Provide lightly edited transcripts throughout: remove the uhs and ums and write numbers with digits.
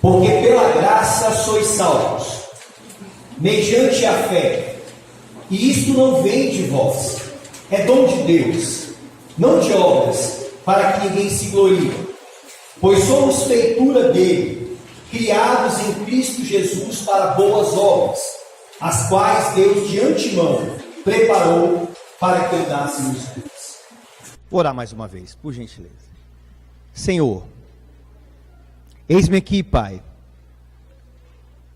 Porque pela graça sois salvos, mediante a fé. E isto não vem de vós, é dom de Deus, não de obras, para que ninguém se glorie. Pois somos feitura dele, criados em Cristo Jesus para boas obras, as quais Deus de antemão preparou para que andássemos nelas. Vou orar mais uma vez, por gentileza. Senhor, eis-me aqui, Pai.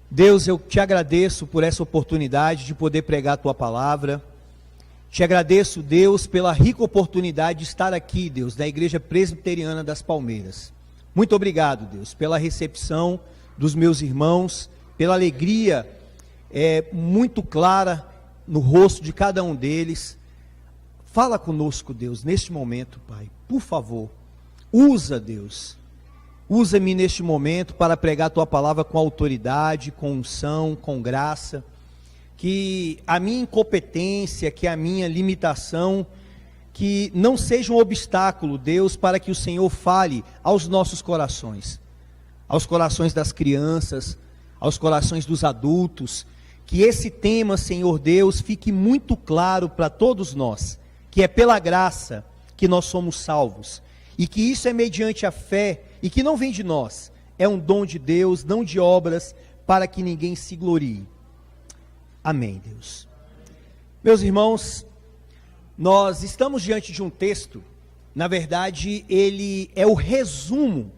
Deus, eu te agradeço por essa oportunidade de poder pregar a tua palavra. Te agradeço, Deus, pela rica oportunidade de estar aqui, Deus, na Igreja Presbiteriana das Palmeiras. Muito obrigado, Deus, pela recepção dos meus irmãos, pela alegria muito clara no rosto de cada um deles. Fala conosco, Deus, neste momento, Pai, por favor. Usa, Deus, usa-me neste momento para pregar a tua palavra com autoridade, com unção, com graça. Que a minha incompetência, que a minha limitação, que não seja um obstáculo, Deus, para que o Senhor fale aos nossos corações, aos corações das crianças, aos corações dos adultos. Que esse tema, Senhor Deus, fique muito claro para todos nós, que é pela graça que nós somos salvos, e que isso é mediante a fé, e que não vem de nós, é um dom de Deus, não de obras, para que ninguém se glorie. Amém, Deus. Meus irmãos, nós estamos diante de um texto, na verdade, ele é o resumo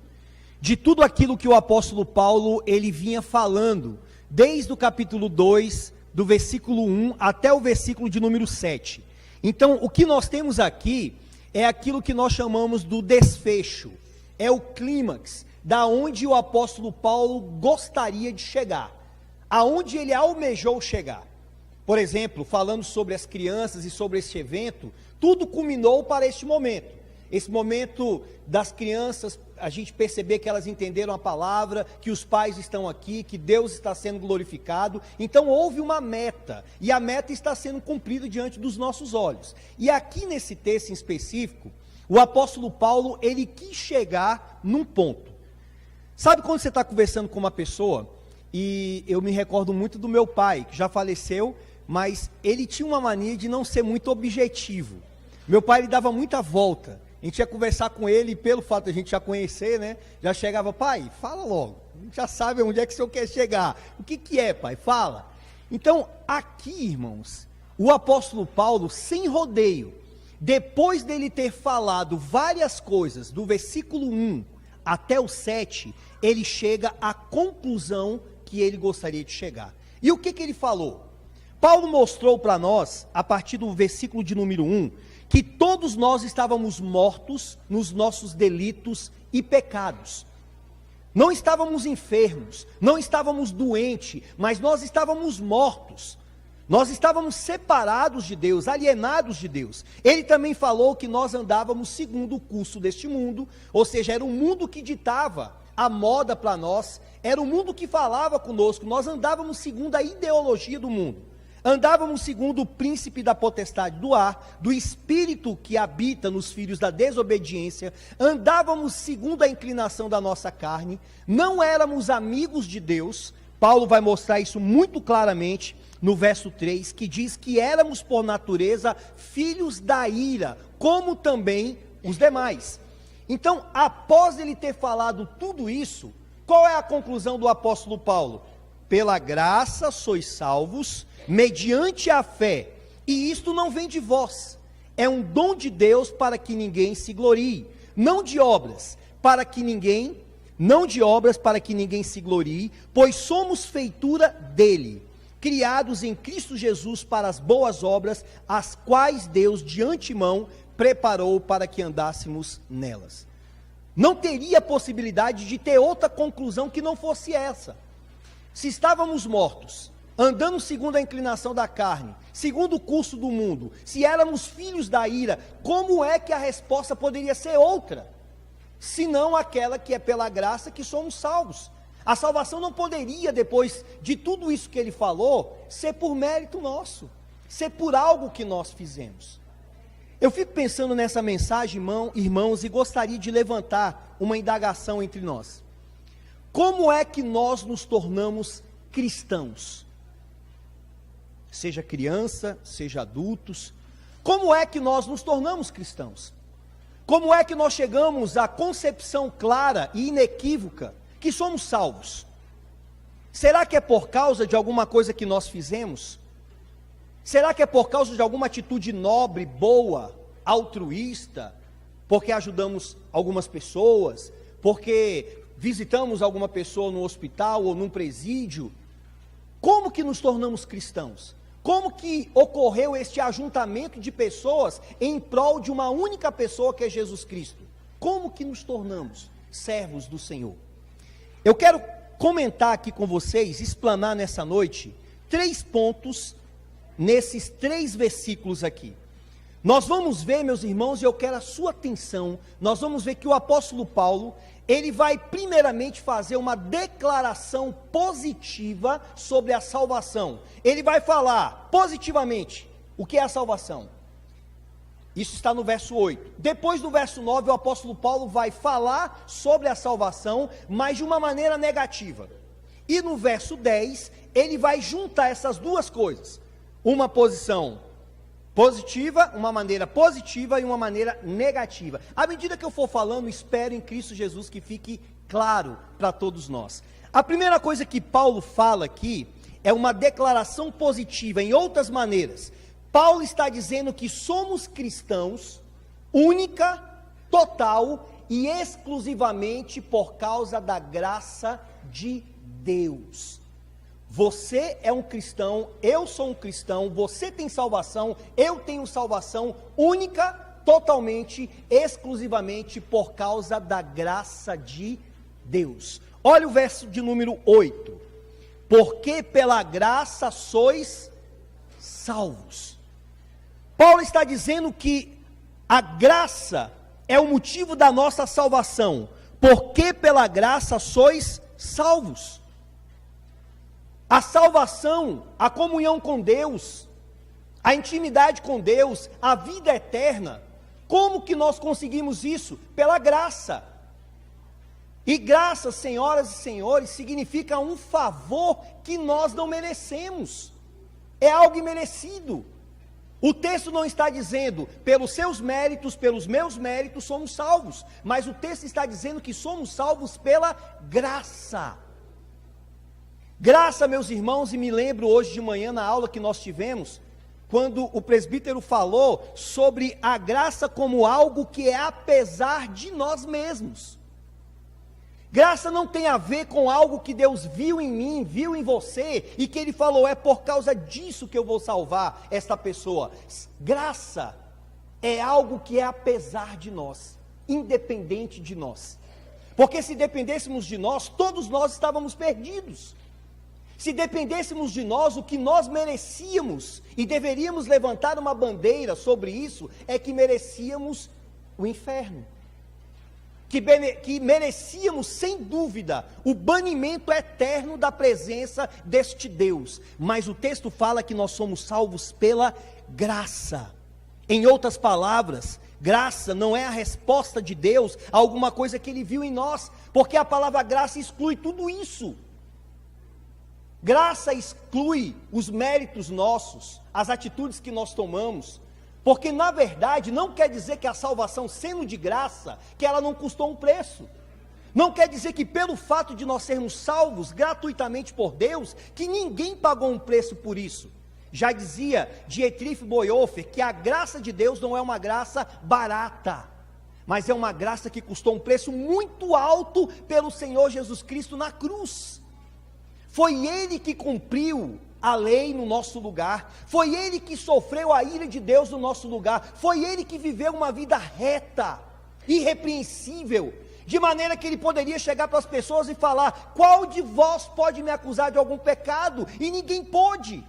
de tudo aquilo que o apóstolo Paulo, ele vinha falando, desde o capítulo 2, do versículo 1 até o versículo de número 7. Então, o que nós temos aqui é aquilo que nós chamamos do desfecho, é o clímax, da onde o apóstolo Paulo gostaria de chegar, aonde ele almejou chegar. Por exemplo, falando sobre as crianças e sobre este evento, tudo culminou para este momento. Esse momento das crianças, a gente perceber que elas entenderam a palavra, que os pais estão aqui, que Deus está sendo glorificado. Então houve uma meta, e a meta está sendo cumprida diante dos nossos olhos. E aqui nesse texto em específico, o apóstolo Paulo, ele quis chegar num ponto. Sabe quando você está conversando com uma pessoa, e eu me recordo muito do meu pai, que já faleceu, mas ele tinha uma mania de não ser muito objetivo. Meu pai, ele dava muita volta. A gente ia conversar com ele, e pelo fato de a gente já conhecer, né, já chegava: pai, fala logo, a gente já sabe onde é que o senhor quer chegar. O que é, pai? Fala. Então, aqui, irmãos, o apóstolo Paulo, sem rodeio, depois dele ter falado várias coisas, do versículo 1 até o 7, ele chega à conclusão que ele gostaria de chegar. E o que ele falou? Paulo mostrou para nós, a partir do versículo de número 1, que todos nós estávamos mortos nos nossos delitos e pecados. Não estávamos enfermos, não estávamos doentes, mas nós estávamos mortos. Nós estávamos separados de Deus, alienados de Deus. Ele também falou que nós andávamos segundo o curso deste mundo, ou seja, era um mundo que ditava a moda para nós, era o mundo que falava conosco, nós andávamos segundo a ideologia do mundo. Andávamos segundo o príncipe da potestade do ar, do espírito que habita nos filhos da desobediência, andávamos segundo a inclinação da nossa carne, não éramos amigos de Deus. Paulo vai mostrar isso muito claramente no verso 3, que diz que éramos por natureza filhos da ira, como também os demais. Então, após ele ter falado tudo isso, qual é a conclusão do apóstolo Paulo? Pela graça sois salvos, mediante a fé, e isto não vem de vós, é um dom de Deus para que ninguém se glorie, não de obras, para que ninguém se glorie, pois somos feitura dele, criados em Cristo Jesus para as boas obras, as quais Deus de antemão preparou para que andássemos nelas. Não teria possibilidade de ter outra conclusão que não fosse essa. Se estávamos mortos, andando segundo a inclinação da carne, segundo o curso do mundo, se éramos filhos da ira, como é que a resposta poderia ser outra? Senão aquela que é pela graça que somos salvos. A salvação não poderia, depois de tudo isso que ele falou, ser por mérito nosso, ser por algo que nós fizemos. Eu fico pensando nessa mensagem, irmãos, e gostaria de levantar uma indagação entre nós. como é que nós nos tornamos cristãos? Seja criança, seja adultos, como é que nós nos tornamos cristãos? Como é que nós chegamos à concepção clara e inequívoca que somos salvos? Será que é por causa de alguma coisa que nós fizemos? Será que é por causa de alguma atitude nobre, boa, altruísta? Porque ajudamos algumas pessoas? Porque visitamos alguma pessoa no hospital ou num presídio? Como que nos tornamos cristãos? Como que ocorreu este ajuntamento de pessoas em prol de uma única pessoa que é Jesus Cristo? Como que nos tornamos servos do Senhor? Eu quero comentar aqui com vocês, explanar nessa noite, 3 pontos nesses 3 versículos aqui. Nós vamos ver, meus irmãos, e eu quero a sua atenção, nós vamos ver que o apóstolo Paulo, ele vai primeiramente fazer uma declaração positiva sobre a salvação. Ele vai falar positivamente o que é a salvação. Isso está no verso 8. Depois do verso 9, o apóstolo Paulo vai falar sobre a salvação, mas de uma maneira negativa. E no verso 10, ele vai juntar essas duas coisas. Uma posição positiva, uma maneira positiva e uma maneira negativa. À medida que eu for falando, espero em Cristo Jesus que fique claro para todos nós. A primeira coisa que Paulo fala aqui é uma declaração positiva. Em outras maneiras, Paulo está dizendo que somos cristãos única, total e exclusivamente por causa da graça de Deus. Você é um cristão, eu sou um cristão, você tem salvação, eu tenho salvação única, totalmente, exclusivamente por causa da graça de Deus. Olha o verso de número 8. Porque pela graça sois salvos. Paulo está dizendo que a graça é o motivo da nossa salvação. Porque pela graça sois salvos. A salvação, a comunhão com Deus, a intimidade com Deus, a vida eterna, como que nós conseguimos isso? Pela graça. E graça, senhoras e senhores, significa um favor que nós não merecemos. É algo imerecido. O texto não está dizendo, pelos seus méritos, pelos meus méritos, somos salvos. Mas o texto está dizendo que somos salvos pela graça. Graça, meus irmãos, e me lembro hoje de manhã na aula que nós tivemos, quando o presbítero falou sobre a graça como algo que é apesar de nós mesmos. Graça não tem a ver com algo que Deus viu em mim, viu em você, e que Ele falou, é por causa disso que eu vou salvar esta pessoa. Graça é algo que é apesar de nós, independente de nós. Porque se dependêssemos de nós, todos nós estávamos perdidos. Se dependêssemos de nós, o que nós merecíamos, e deveríamos levantar uma bandeira sobre isso, é que merecíamos o inferno. Que merecíamos, sem dúvida, o banimento eterno da presença deste Deus. Mas o texto fala que nós somos salvos pela graça. Em outras palavras, graça não é a resposta de Deus a alguma coisa que Ele viu em nós, porque a palavra graça exclui tudo isso. Graça exclui os méritos nossos, as atitudes que nós tomamos, porque na verdade não quer dizer que a salvação sendo de graça, que ela não custou um preço. Não quer dizer que pelo fato de nós sermos salvos gratuitamente por Deus, que ninguém pagou um preço por isso. Já dizia Dietrich Bonhoeffer que a graça de Deus não é uma graça barata, mas é uma graça que custou um preço muito alto pelo Senhor Jesus Cristo na cruz. Foi Ele que cumpriu a lei no nosso lugar, foi Ele que sofreu a ira de Deus no nosso lugar, foi Ele que viveu uma vida reta, irrepreensível, de maneira que Ele poderia chegar para as pessoas e falar, qual de vós pode me acusar de algum pecado? E ninguém pôde.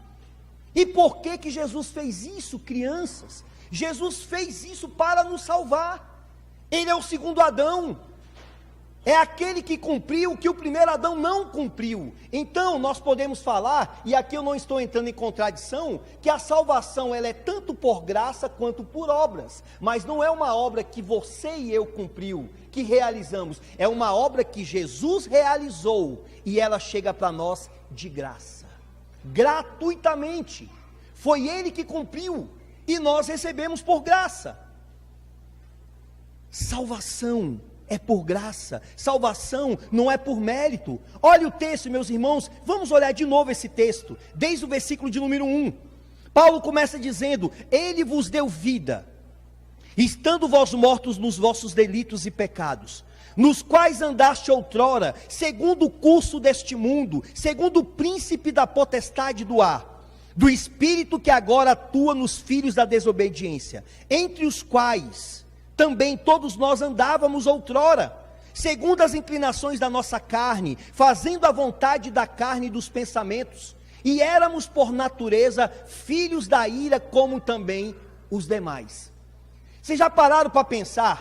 E por que que Jesus fez isso, crianças? Jesus fez isso para nos salvar. Ele é o segundo Adão. É aquele que cumpriu o que o primeiro Adão não cumpriu. Então nós podemos falar, e aqui eu não estou entrando em contradição, que a salvação ela é tanto por graça quanto por obras. Mas não é uma obra que você e eu cumpriu, que realizamos, é uma obra que Jesus realizou e ela chega para nós de graça, gratuitamente. Foi Ele que cumpriu e nós recebemos por graça. Salvação é por graça, salvação não é por mérito. Olha o texto, meus irmãos, vamos olhar de novo esse texto, desde o versículo de número 1. Paulo começa dizendo: Ele vos deu vida, estando vós mortos nos vossos delitos e pecados, nos quais andaste outrora, segundo o curso deste mundo, segundo o príncipe da potestade do ar, do espírito que agora atua nos filhos da desobediência, entre os quais também todos nós andávamos outrora, segundo as inclinações da nossa carne, fazendo a vontade da carne e dos pensamentos, e éramos por natureza filhos da ira, como também os demais. Vocês já pararam para pensar,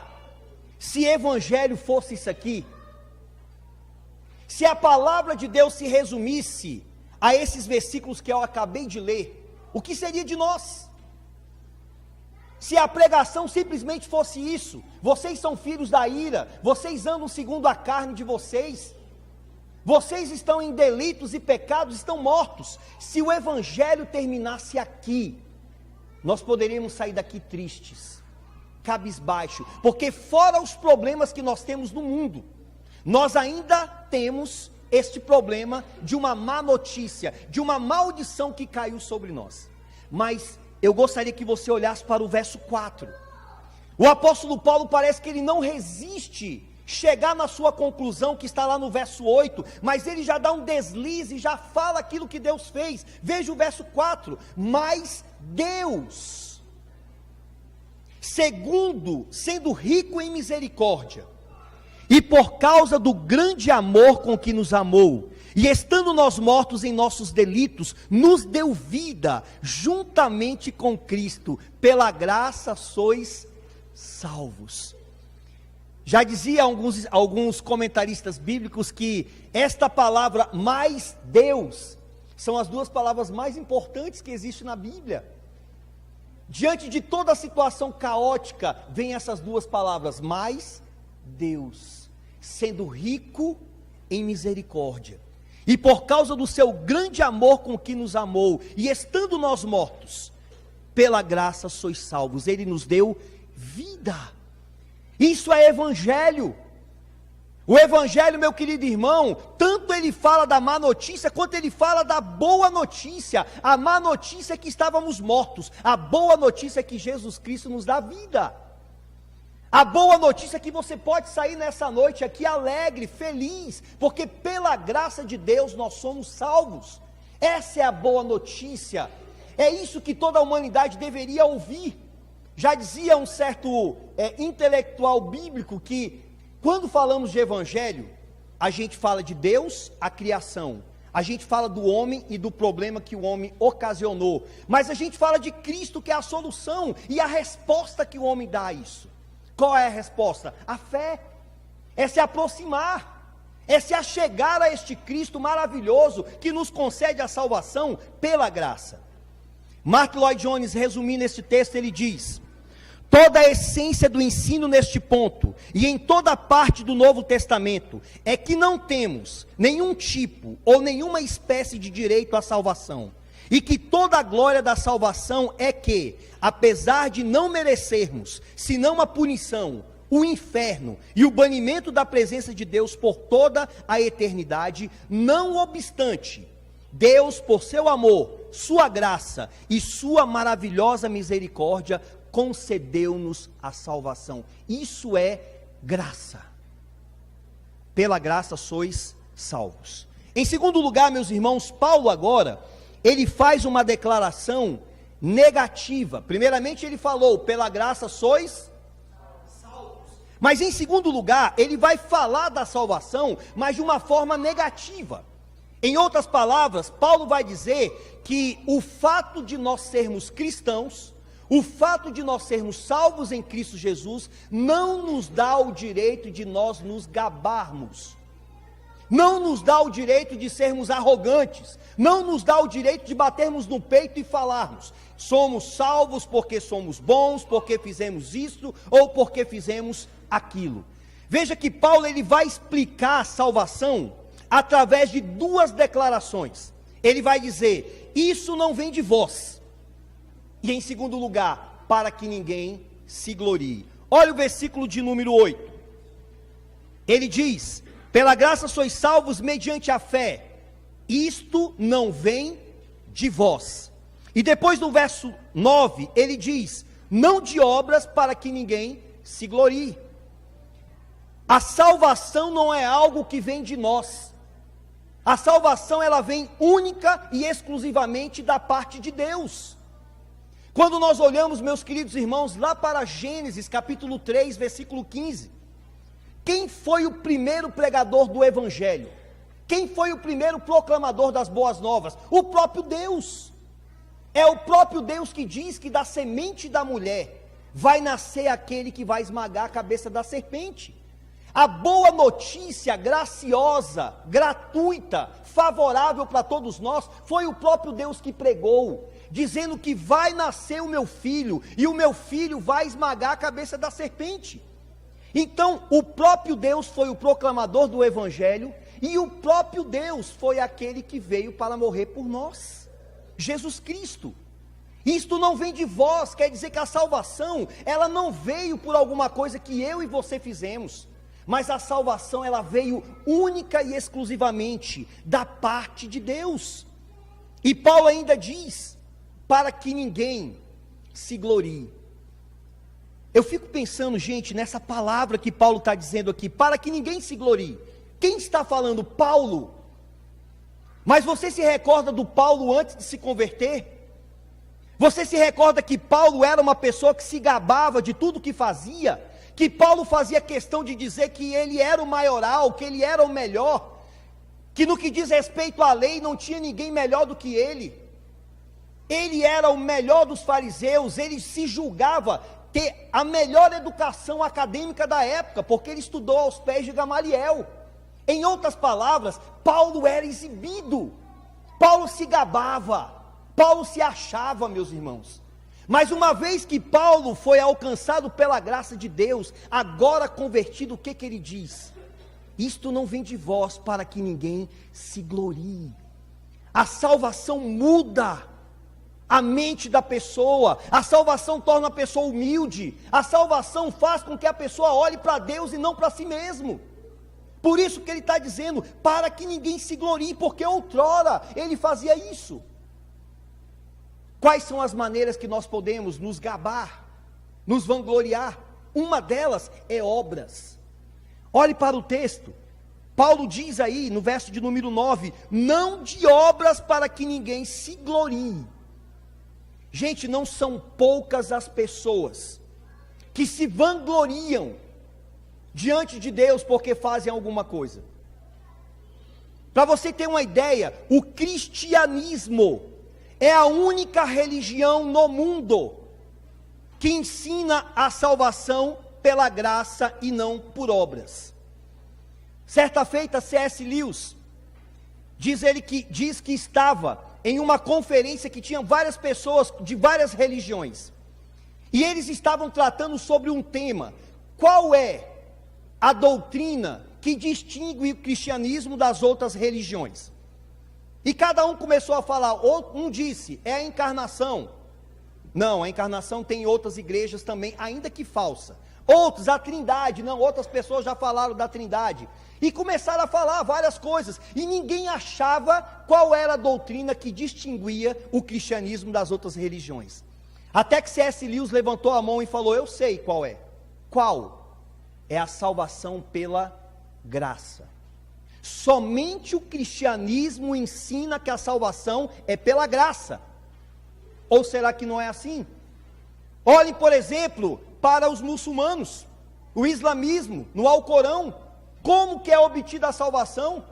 se evangelho fosse isso aqui? Se a palavra de Deus se resumisse a esses versículos que eu acabei de ler, o que seria de nós? Se a pregação simplesmente fosse isso: vocês são filhos da ira, vocês andam segundo a carne de vocês, vocês estão em delitos e pecados, estão mortos. Se o evangelho terminasse aqui, nós poderíamos sair daqui tristes, cabisbaixo, porque fora os problemas que nós temos no mundo, nós ainda temos este problema de uma má notícia, de uma maldição que caiu sobre nós. Mas eu gostaria que você olhasse para o verso 4. O apóstolo Paulo parece que ele não resiste chegar na sua conclusão, que está lá no verso 8, mas ele já dá um deslize, já fala aquilo que Deus fez. Veja o verso 4: Mas Deus, segundo, sendo rico em misericórdia, e por causa do grande amor com que nos amou, e estando nós mortos em nossos delitos, nos deu vida juntamente com Cristo, pela graça sois salvos. Já dizia alguns comentaristas bíblicos que esta palavra mais Deus são as duas palavras mais importantes que existem na Bíblia. Diante de toda a situação caótica, vem essas duas palavras: mais Deus, sendo rico em misericórdia, e por causa do seu grande amor com que nos amou, e estando nós mortos, pela graça sois salvos. Ele nos deu vida. Isso é evangelho. O evangelho, meu querido irmão, tanto ele fala da má notícia, quanto ele fala da boa notícia. A má notícia é que estávamos mortos, a boa notícia é que Jesus Cristo nos dá vida. A boa notícia é que você pode sair nessa noite aqui alegre, feliz, porque pela graça de Deus nós somos salvos. Essa é a boa notícia. É isso que toda a humanidade deveria ouvir. Já dizia um certo intelectual bíblico que quando falamos de evangelho, a gente fala de Deus, a criação, a gente fala do homem e do problema que o homem ocasionou, mas a gente fala de Cristo, que é a solução e a resposta que o homem dá a isso. Qual é a resposta? A fé. É se aproximar, é se achegar a este Cristo maravilhoso que nos concede a salvação pela graça. Mark Lloyd Jones, resumindo este texto, ele diz: toda a essência do ensino neste ponto, e em toda parte do Novo Testamento, é que não temos nenhum tipo ou nenhuma espécie de direito à salvação, e que toda a glória da salvação é que, apesar de não merecermos, senão a punição, o inferno e o banimento da presença de Deus por toda a eternidade, não obstante, Deus, por seu amor, sua graça e sua maravilhosa misericórdia, concedeu-nos a salvação. Isso é graça. Pela graça sois salvos. Em segundo lugar, meus irmãos, Paulo agora, ele faz uma declaração negativa. Primeiramente ele falou: pela graça sois salvos. Mas em segundo lugar, ele vai falar da salvação, mas de uma forma negativa. Em outras palavras, Paulo vai dizer que o fato de nós sermos cristãos, o fato de nós sermos salvos em Cristo Jesus, não nos dá o direito de nós nos gabarmos, não nos dá o direito de sermos arrogantes, não nos dá o direito de batermos no peito e falarmos: somos salvos porque somos bons, porque fizemos isto ou porque fizemos aquilo. Veja que Paulo ele vai explicar a salvação através de duas declarações. Ele vai dizer: isso não vem de vós. E em segundo lugar, para que ninguém se glorie. Olha o versículo de número 8. Ele diz: pela graça sois salvos mediante a fé. Isto não vem de vós. E depois no verso 9, ele diz: não de obras, para que ninguém se glorie. A salvação não é algo que vem de nós. A salvação ela vem única e exclusivamente da parte de Deus. Quando nós olhamos, meus queridos irmãos, lá para Gênesis capítulo 3, versículo 15, quem foi o primeiro pregador do Evangelho? Quem foi o primeiro proclamador das boas novas? O próprio Deus. É o próprio Deus que diz que da semente da mulher vai nascer aquele que vai esmagar a cabeça da serpente. A boa notícia, graciosa, gratuita, favorável para todos nós, foi o próprio Deus que pregou, dizendo que vai nascer o meu filho, e o meu filho vai esmagar a cabeça da serpente. Então, o próprio Deus foi o proclamador do Evangelho, e o próprio Deus foi aquele que veio para morrer por nós, Jesus Cristo. Isto não vem de vós, quer dizer que a salvação, ela não veio por alguma coisa que eu e você fizemos, mas a salvação ela veio única e exclusivamente da parte de Deus. E Paulo ainda diz: para que ninguém se glorie. Eu fico pensando, gente, nessa palavra que Paulo está dizendo aqui, para que ninguém se glorie. Quem está falando? Paulo. Mas você se recorda do Paulo antes de se converter? Você se recorda que Paulo era uma pessoa que se gabava de tudo que fazia? Que Paulo fazia questão de dizer que ele era o maioral, que ele era o melhor, que no que diz respeito à lei não tinha ninguém melhor do que ele. Ele era o melhor dos fariseus, ele se julgava ter a melhor educação acadêmica da época, porque ele estudou aos pés de Gamaliel. Em outras palavras, Paulo era exibido, Paulo se gabava, Paulo se achava, meus irmãos. Mas uma vez que Paulo foi alcançado pela graça de Deus, agora convertido, o que ele diz? Isto não vem de vós, para que ninguém se glorie. A salvação muda a mente da pessoa, a salvação torna a pessoa humilde, a salvação faz com que a pessoa olhe para Deus e não para si mesmo. Por isso que ele está dizendo, para que ninguém se glorie, porque outrora ele fazia isso. Quais são as maneiras que nós podemos nos gabar, nos vangloriar? Uma delas é obras. Olhe para o texto, Paulo diz aí no verso de número 9, não de obras para que ninguém se glorie. Gente, não são poucas as pessoas que se vangloriam diante de Deus porque fazem alguma coisa. Para você ter uma ideia, o cristianismo é a única religião no mundo que ensina a salvação pela graça e não por obras. Certa feita, C.S. Lewis, diz que estava em uma conferência que tinha várias pessoas de várias religiões, e eles estavam tratando sobre um tema: qual é a doutrina que distingue o cristianismo das outras religiões? E cada um começou a falar. Um disse, é a encarnação. Não, a encarnação tem em outras igrejas também, ainda que falsa. Outros, a trindade. Não, outras pessoas já falaram da trindade. E começaram a falar várias coisas. E ninguém achava qual era a doutrina que distinguia o cristianismo das outras religiões. Até que C.S. Lewis levantou a mão e falou: eu sei qual é. Qual? É a salvação pela graça. Somente o cristianismo ensina que a salvação é pela graça. Ou será que não é assim? Olhem, por exemplo, para os muçulmanos, o islamismo, no Alcorão. Como que é obtida a salvação?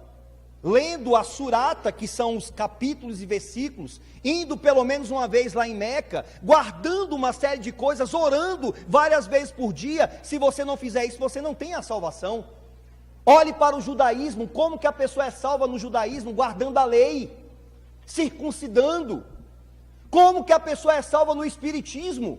Lendo a surata, que são os capítulos e versículos, indo pelo menos uma vez lá em Meca, guardando uma série de coisas, orando várias vezes por dia. Se você não fizer isso, você não tem a salvação. Olhe para o judaísmo, como que a pessoa é salva no judaísmo? Guardando a lei, circuncidando. Como que a pessoa é salva no espiritismo?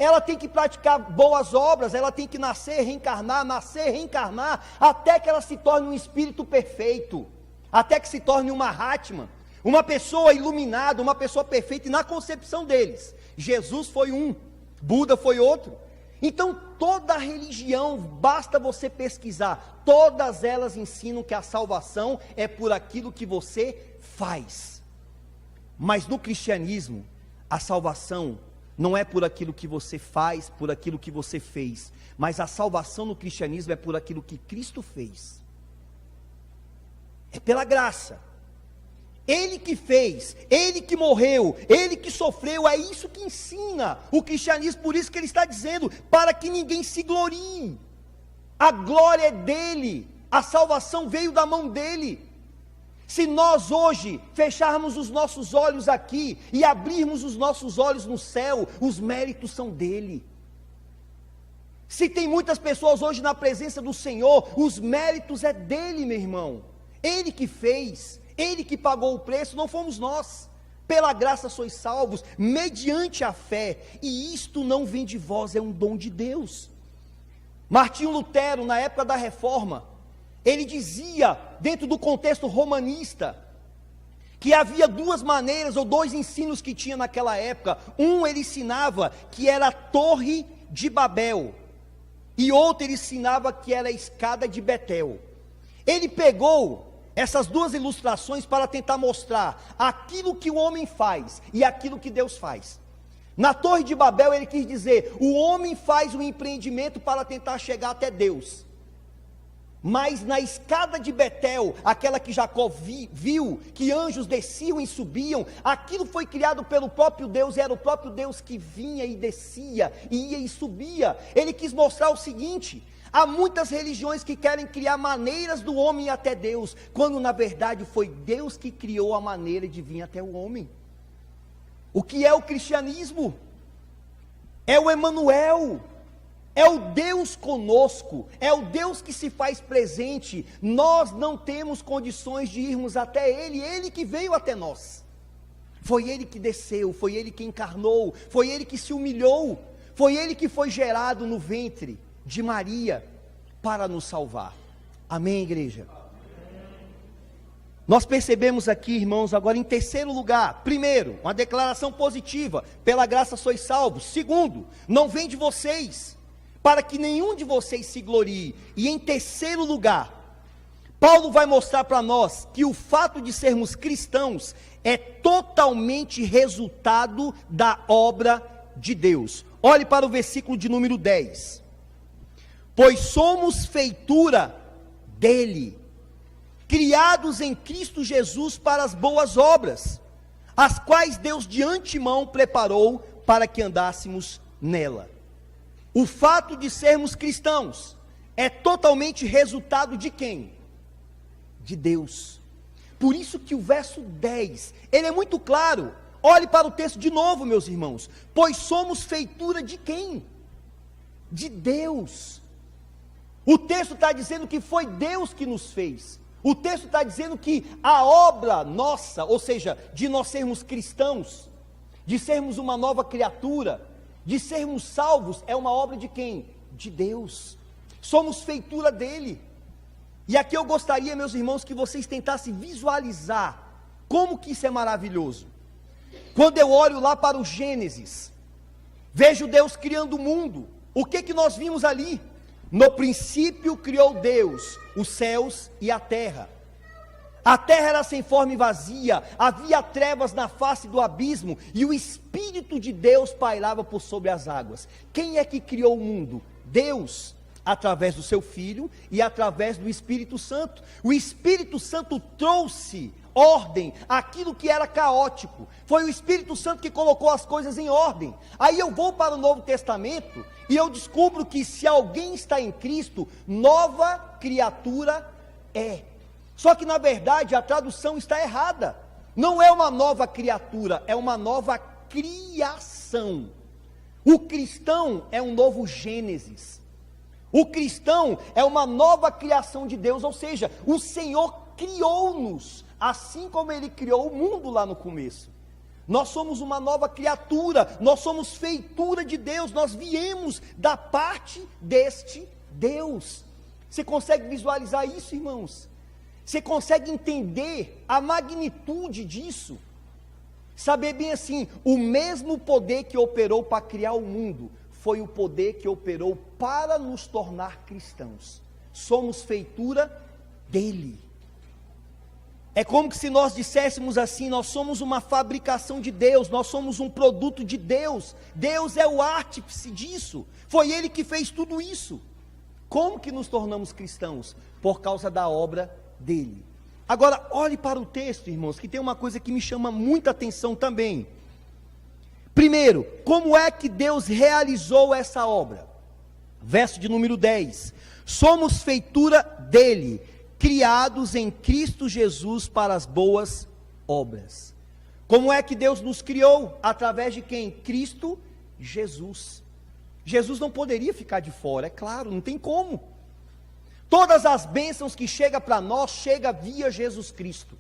ela tem que praticar boas obras, ela tem que nascer, reencarnar, até que ela se torne um espírito perfeito, até que se torne uma Mahatma, uma pessoa iluminada, uma pessoa perfeita. E na concepção deles, Jesus foi um, Buda foi outro. Então toda religião, basta você pesquisar, todas elas ensinam que a salvação é por aquilo que você faz. Mas no cristianismo, a salvação não é por aquilo que você faz, por aquilo que você fez, mas a salvação no cristianismo é por aquilo que Cristo fez. É pela graça. Ele que fez, Ele que morreu, Ele que sofreu, é isso que ensina o cristianismo. Por isso que ele está dizendo, para que ninguém se glorie, a glória é dele, a salvação veio da mão dele. Se nós hoje fecharmos os nossos olhos aqui e abrirmos os nossos olhos no céu, os méritos são dele. Se tem muitas pessoas hoje na presença do Senhor, os méritos é dele, meu irmão. Ele que fez, Ele que pagou o preço, não fomos nós. Pela graça sois salvos, mediante a fé, e isto não vem de vós, é um dom de Deus. Martinho Lutero, na época da Reforma, ele dizia, dentro do contexto romanista, que havia duas maneiras, ou dois ensinos que tinha naquela época. Um, ele ensinava que era a Torre de Babel, e outro ele ensinava que era a escada de Betel. Ele pegou essas duas ilustrações para tentar mostrar aquilo que o homem faz e aquilo que Deus faz. Na Torre de Babel ele quis dizer, o homem faz um empreendimento para tentar chegar até Deus, mas na escada de Betel, aquela que Jacó viu, que anjos desciam e subiam, aquilo foi criado pelo próprio Deus, era o próprio Deus que vinha e descia, e ia e subia. Ele quis mostrar o seguinte: há muitas religiões que querem criar maneiras do homem ir até Deus, quando na verdade foi Deus que criou a maneira de vir até o homem. O que é o cristianismo? É o Emanuel, é o Deus conosco, é o Deus que se faz presente. Nós não temos condições de irmos até Ele, Ele que veio até nós. Foi Ele que desceu, foi Ele que encarnou, foi Ele que se humilhou, foi Ele que foi gerado no ventre de Maria para nos salvar. Amém, igreja? Nós percebemos aqui, irmãos, agora em terceiro lugar, primeiro, uma declaração positiva, pela graça sois salvos. Segundo, não vem de vocês, para que nenhum de vocês se glorie. E em terceiro lugar, Paulo vai mostrar para nós que o fato de sermos cristãos é totalmente resultado da obra de Deus. Olhe para o versículo de número 10. Pois somos feitura dele, criados em Cristo Jesus para as boas obras, as quais Deus de antemão preparou para que andássemos nela. O fato de sermos cristãos é totalmente resultado de quem? De Deus. Por isso que o verso 10, ele é muito claro. Olhe para o texto de novo, meus irmãos. Pois somos feitura de quem? De Deus. O texto está dizendo que foi Deus que nos fez. O texto está dizendo que a obra nossa, ou seja, de nós sermos cristãos, de sermos uma nova criatura, de sermos salvos, é uma obra de quem? De Deus. Somos feitura dele. E aqui eu gostaria, meus irmãos, que vocês tentassem visualizar como que isso é maravilhoso. Quando eu olho lá para o Gênesis, vejo Deus criando o mundo. O que nós vimos ali? No princípio criou Deus os céus e a terra. A terra era sem forma e vazia, havia trevas na face do abismo, e o Espírito de Deus pairava por sobre as águas. Quem é que criou o mundo? Deus, através do seu Filho e através do Espírito Santo. O Espírito Santo trouxe ordem àquilo que era caótico. Foi o Espírito Santo que colocou as coisas em ordem. Aí eu vou para o Novo Testamento e eu descubro que se alguém está em Cristo, nova criatura é. Só que na verdade a tradução está errada. Não é uma nova criatura, é uma nova criação. O cristão é um novo Gênesis. O cristão é uma nova criação de Deus, ou seja, o Senhor criou-nos, assim como Ele criou o mundo lá no começo. nós somos uma nova criatura, nós somos feitura de Deus, nós viemos da parte deste Deus. Você consegue visualizar isso, irmãos? Você consegue entender a magnitude disso? Saber bem assim, o mesmo poder que operou para criar o mundo, foi o poder que operou para nos tornar cristãos. Somos feitura dele. É como se nós disséssemos assim, nós somos uma fabricação de Deus, nós somos um produto de Deus. Deus é o artífice disso, foi Ele que fez tudo isso. Como que nos tornamos cristãos? Por causa da obra dele. Agora, olhe para o texto, irmãos, que tem uma coisa que me chama muita atenção também. Primeiro, como é que Deus realizou essa obra? Verso de número 10. Somos feitura dele, criados em Cristo Jesus para as boas obras. Como é que Deus nos criou? Através de quem? Cristo Jesus. Jesus não poderia ficar de fora, é claro, não tem como. Todas as bênçãos que chegam para nós, chega via Jesus Cristo.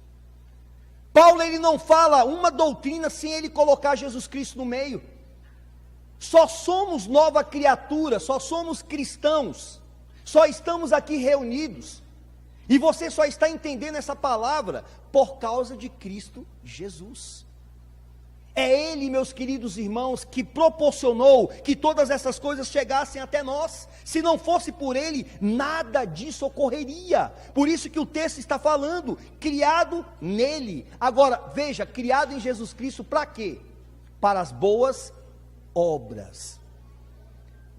Paulo, ele não fala uma doutrina sem ele colocar Jesus Cristo no meio. Só somos nova criatura, só somos cristãos, só estamos aqui reunidos, e você só está entendendo essa palavra por causa de Cristo Jesus. É Ele, meus queridos irmãos, que proporcionou que todas essas coisas chegassem até nós. Se não fosse por Ele, nada disso ocorreria. Por isso que o texto está falando, criado nele. Agora, veja, criado em Jesus Cristo para quê? Para as boas obras.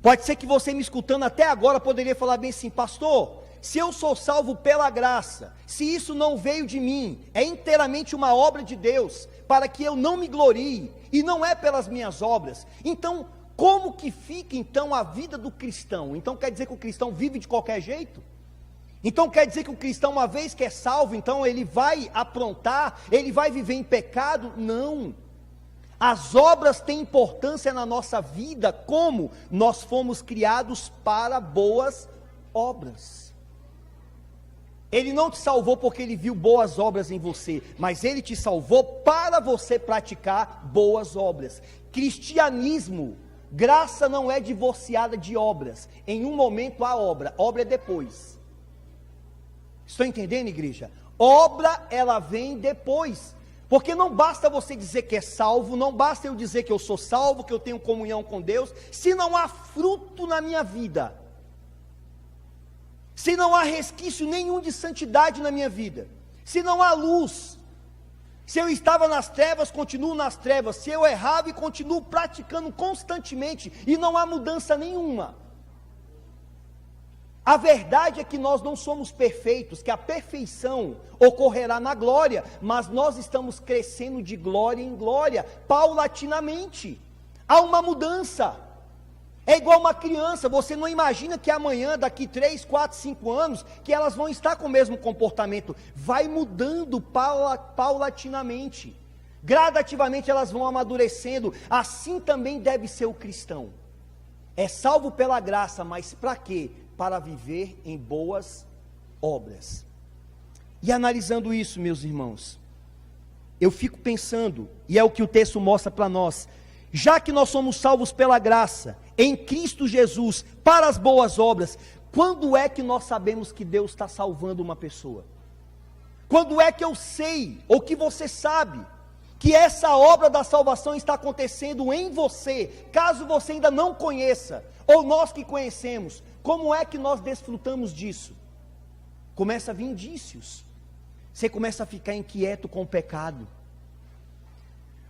Pode ser que você me escutando até agora poderia falar bem assim, pastor, se eu sou salvo pela graça, se isso não veio de mim, é inteiramente uma obra de Deus, para que eu não me glorie, e não é pelas minhas obras, então, como que fica então a vida do cristão? Então quer dizer que o cristão vive de qualquer jeito? Então quer dizer que o cristão, uma vez que é salvo, então ele vai aprontar, ele vai viver em pecado? Não. As obras têm importância na nossa vida, como nós fomos criados para boas obras. Ele não te salvou porque ele viu boas obras em você, mas ele te salvou para você praticar boas obras. Cristianismo, graça não é divorciada de obras. Em um momento há obra é depois. Estão entendendo, igreja? Obra, ela vem depois. Porque não basta você dizer que é salvo, não basta eu dizer que eu sou salvo, que eu tenho comunhão com Deus, se não há fruto na minha vida. Se não há resquício nenhum de santidade na minha vida, se não há luz, se eu estava nas trevas, continuo nas trevas, se eu errava e continuo praticando constantemente, e não há mudança nenhuma. A verdade é que nós não somos perfeitos, que a perfeição ocorrerá na glória, mas nós estamos crescendo de glória em glória, paulatinamente, há uma mudança. É igual uma criança, você não imagina que amanhã, daqui 3, 4, 5 anos, que elas vão estar com o mesmo comportamento, vai mudando paulatinamente, gradativamente elas vão amadurecendo, assim também deve ser o cristão, é salvo pela graça, mas para quê? Para viver em boas obras. E analisando isso, meus irmãos, eu fico pensando, e é o que o texto mostra para nós, já que nós somos salvos pela graça, em Cristo Jesus, para as boas obras, quando é que nós sabemos que Deus está salvando uma pessoa? Quando é que eu sei, ou que você sabe, que essa obra da salvação está acontecendo em você, caso você ainda não conheça, ou nós que conhecemos, como é que nós desfrutamos disso? Começa a vir indícios, você começa a ficar inquieto com o pecado,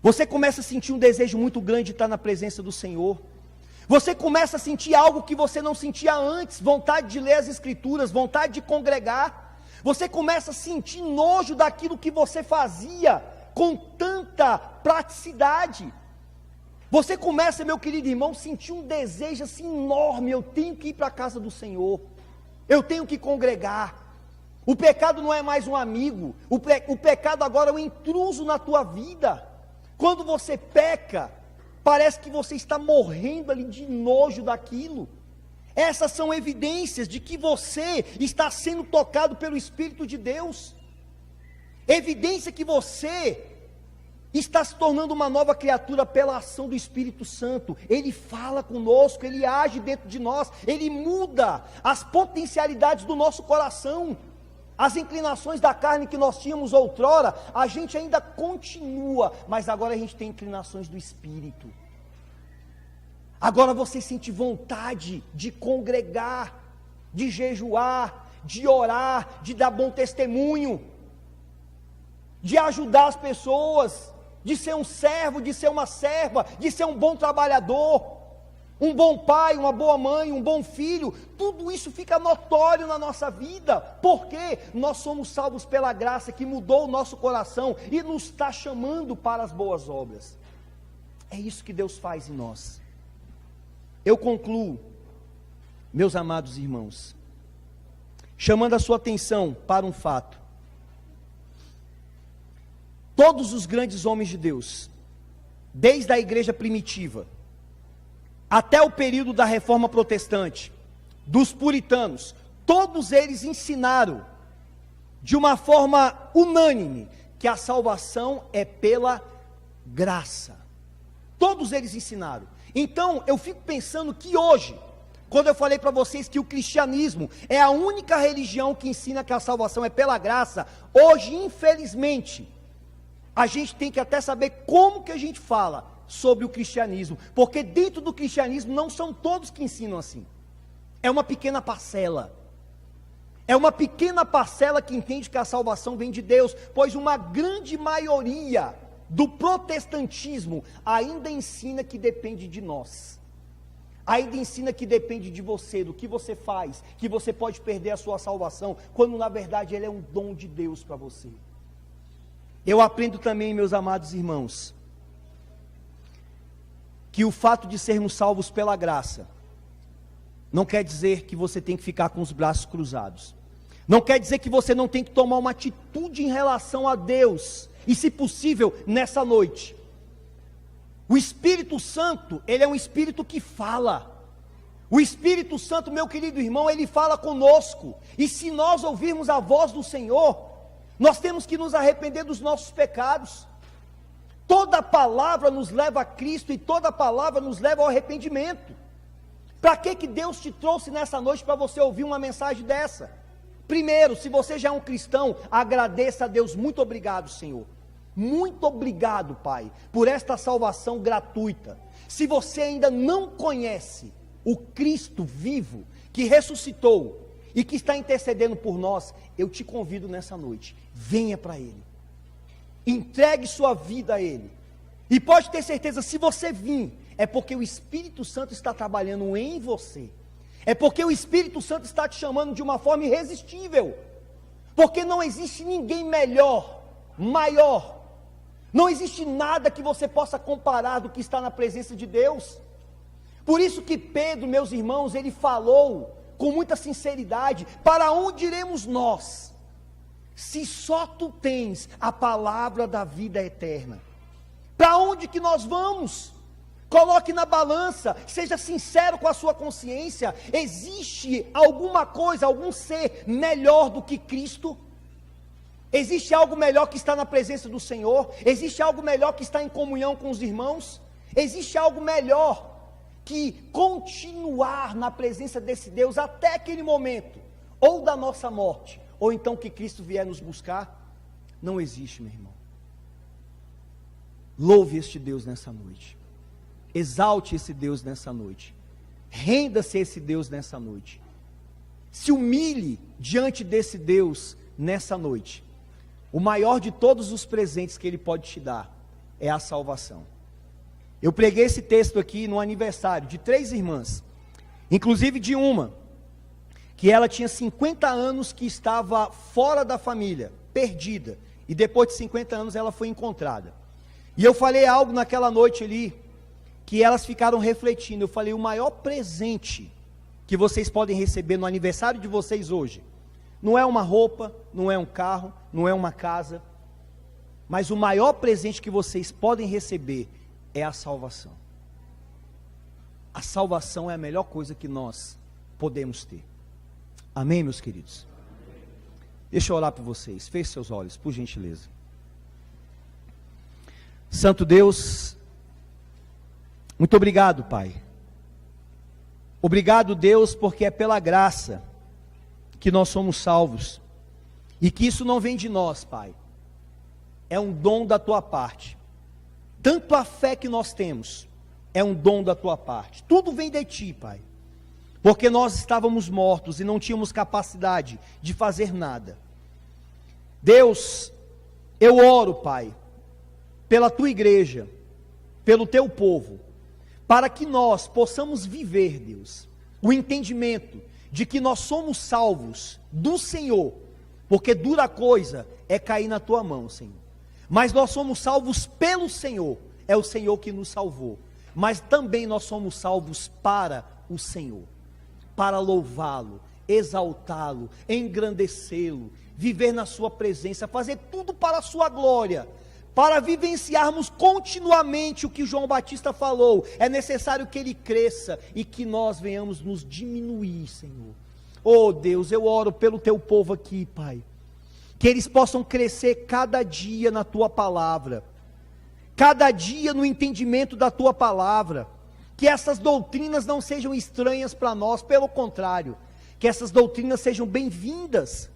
você começa a sentir um desejo muito grande de estar na presença do Senhor, você começa a sentir algo que você não sentia antes, vontade de ler as Escrituras, vontade de congregar, você começa a sentir nojo daquilo que você fazia com tanta praticidade, você começa, meu querido irmão, a sentir um desejo assim enorme, eu tenho que ir para a casa do Senhor, eu tenho que congregar, o pecado não é mais um amigo, o pecado agora é um intruso na tua vida. Quando você peca, parece que você está morrendo ali de nojo daquilo. Essas são evidências de que você está sendo tocado pelo Espírito de Deus. Evidência que você está se tornando uma nova criatura pela ação do Espírito Santo. Ele fala conosco, ele age dentro de nós, ele muda as potencialidades do nosso coração. As inclinações da carne que nós tínhamos outrora, a gente ainda continua, mas agora a gente tem inclinações do Espírito. Agora você sente vontade de congregar, de jejuar, de orar, de dar bom testemunho, de ajudar as pessoas, de ser um servo, de ser uma serva, de ser um bom trabalhador, um bom pai, uma boa mãe, um bom filho. Tudo isso fica notório na nossa vida, porque nós somos salvos pela graça que mudou o nosso coração e nos está chamando para as boas obras. É isso que Deus faz em nós. Eu concluo, meus amados irmãos, chamando a sua atenção para um fato. Todos os grandes homens de Deus, desde a igreja primitiva, até o período da reforma protestante, dos puritanos, todos eles ensinaram, de uma forma unânime, que a salvação é pela graça. Todos eles ensinaram. Então, eu fico pensando que hoje, quando eu falei para vocês que o cristianismo é a única religião que ensina que a salvação é pela graça, hoje, infelizmente, a gente tem que até saber como que a gente fala sobre o cristianismo, porque dentro do cristianismo não são todos que ensinam assim. É uma pequena parcela. É uma pequena parcela que entende que a salvação vem de Deus, pois uma grande maioria do protestantismo ainda ensina que depende de nós. Ainda ensina que depende de você, do que você faz, que você pode perder a sua salvação, quando na verdade ele é um dom de Deus para você. Eu aprendo também, meus amados irmãos, que o fato de sermos salvos pela graça, não quer dizer que você tem que ficar com os braços cruzados, não quer dizer que você não tem que tomar uma atitude em relação a Deus, e se possível, nessa noite. O Espírito Santo, ele é um Espírito que fala. O Espírito Santo, meu querido irmão, ele fala conosco, e se nós ouvirmos a voz do Senhor, nós temos que nos arrepender dos nossos pecados. Toda palavra nos leva a Cristo e toda palavra nos leva ao arrependimento. Para que Deus te trouxe nessa noite para você ouvir uma mensagem dessa? Primeiro, se você já é um cristão, agradeça a Deus. Muito obrigado, Senhor. Muito obrigado, Pai, por esta salvação gratuita. Se você ainda não conhece o Cristo vivo, que ressuscitou e que está intercedendo por nós, eu te convido nessa noite, venha para Ele, entregue sua vida a Ele, e pode ter certeza, se você vir, é porque o Espírito Santo está trabalhando em você, é porque o Espírito Santo está te chamando de uma forma irresistível, porque não existe ninguém melhor, maior, não existe nada que você possa comparar do que está na presença de Deus. Por isso que Pedro, meus irmãos, ele falou com muita sinceridade: para onde iremos nós, se só tu tens a palavra da vida eterna? Para onde que nós vamos? Coloque na balança, seja sincero com a sua consciência. Existe alguma coisa, algum ser melhor do que Cristo? Existe algo melhor que está na presença do Senhor? Existe algo melhor que está em comunhão com os irmãos? Existe algo melhor que continuar na presença desse Deus até aquele momento, ou da nossa morte, ou então que Cristo vier nos buscar? Não existe, meu irmão. Louve este Deus nessa noite, exalte esse Deus nessa noite, renda-se a esse Deus nessa noite, se humilhe diante desse Deus nessa noite. O maior de todos os presentes que Ele pode te dar é a salvação. Eu preguei esse texto aqui no aniversário de 3 irmãs, inclusive de uma, que ela tinha 50 anos que estava fora da família, perdida, e depois de 50 anos ela foi encontrada. E eu falei algo naquela noite ali, que elas ficaram refletindo. Eu falei: o maior presente que vocês podem receber no aniversário de vocês hoje, não é uma roupa, não é um carro, não é uma casa, mas o maior presente que vocês podem receber é a salvação. A salvação é a melhor coisa que nós podemos ter. Amém, meus queridos? Deixa eu orar por vocês. Feche seus olhos, por gentileza. Santo Deus, muito obrigado, Pai. Obrigado, Deus, porque é pela graça que nós somos salvos, e que isso não vem de nós, Pai, é um dom da Tua parte. Tanto a fé que nós temos, é um dom da Tua parte, tudo vem de Ti, Pai, porque nós estávamos mortos e não tínhamos capacidade de fazer nada. Deus, eu oro, Pai, pela Tua igreja, pelo Teu povo, para que nós possamos viver, Deus, o entendimento de que nós somos salvos do Senhor, porque dura coisa é cair na Tua mão, Senhor, mas nós somos salvos pelo Senhor, é o Senhor que nos salvou, mas também nós somos salvos para o Senhor, para louvá-lo, exaltá-lo, engrandecê-lo, viver na sua presença, fazer tudo para a sua glória, para vivenciarmos continuamente o que João Batista falou. É necessário que ele cresça e que nós venhamos nos diminuir, Senhor. Oh Deus, eu oro pelo teu povo aqui, Pai, que eles possam crescer cada dia na tua palavra, cada dia no entendimento da tua palavra, que essas doutrinas não sejam estranhas para nós, pelo contrário, que essas doutrinas sejam bem-vindas,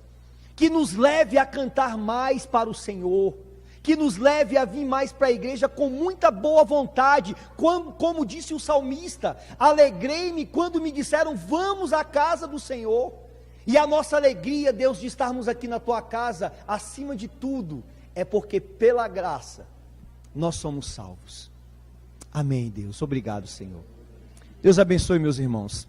que nos leve a cantar mais para o Senhor, que nos leve a vir mais para a igreja com muita boa vontade, como disse o salmista, alegrei-me quando me disseram, vamos à casa do Senhor, e a nossa alegria, Deus, de estarmos aqui na tua casa, acima de tudo, é porque pela graça, nós somos salvos. Amém, Deus, obrigado, Senhor. Deus abençoe meus irmãos.